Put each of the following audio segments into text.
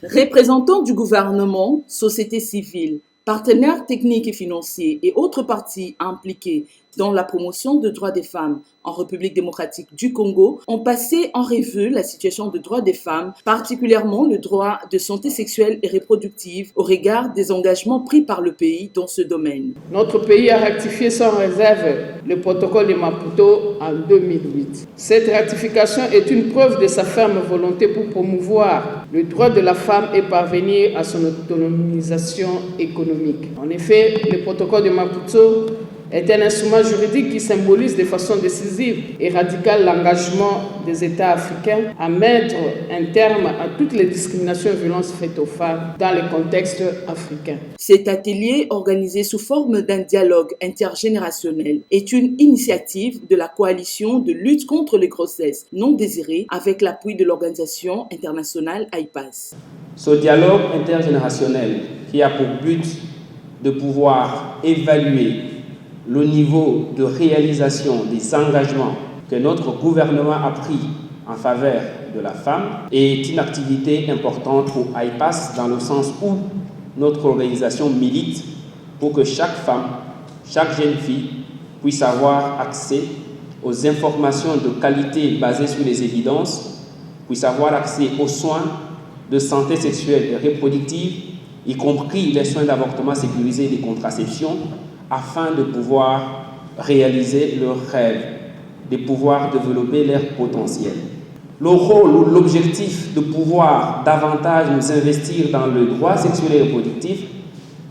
Représentants du gouvernement, société civile, partenaires techniques et financiers et autres parties impliquées dans la promotion des droits des femmes en République démocratique du Congo ont passé en revue la situation des droits des femmes, particulièrement le droit de santé sexuelle et reproductive au regard des engagements pris par le pays dans ce domaine. Notre pays a ratifié sans réserve le protocole de Maputo en 2008. Cette ratification est une preuve de sa ferme volonté pour promouvoir le droit de la femme et parvenir à son autonomisation économique. En effet, le protocole de Maputo est un instrument juridique qui symbolise de façon décisive et radicale l'engagement des États africains à mettre un terme à toutes les discriminations et violences faites aux femmes dans le contexte africain. Cet atelier, organisé sous forme d'un dialogue intergénérationnel, est une initiative de la coalition de lutte contre les grossesses non désirées avec l'appui de l'organisation internationale AIPAS. Ce dialogue intergénérationnel qui a pour but de pouvoir évaluer le niveau de réalisation des engagements que notre gouvernement a pris en faveur de la femme est une activité importante pour AIPAS dans le sens où notre organisation milite pour que chaque femme, chaque jeune fille puisse avoir accès aux informations de qualité basées sur les évidences, puisse avoir accès aux soins de santé sexuelle et reproductive, y compris les soins d'avortement sécurisé et de contraception, afin de pouvoir réaliser leurs rêves, de pouvoir développer leur potentiel. Le rôle ou l'objectif de pouvoir davantage nous investir dans le droit sexuel et reproductif,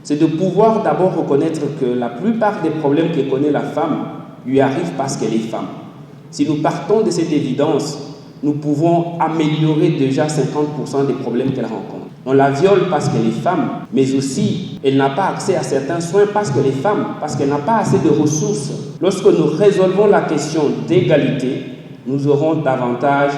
c'est de pouvoir d'abord reconnaître que la plupart des problèmes que connaît la femme lui arrivent parce qu'elle est femme. Si nous partons de cette évidence, nous pouvons améliorer déjà 50% des problèmes qu'elle rencontre. On la viole parce qu'elle est femme, mais aussi elle n'a pas accès à certains soins parce qu'elle est femme, parce qu'elle n'a pas assez de ressources. Lorsque nous résolvons la question d'égalité, nous aurons davantage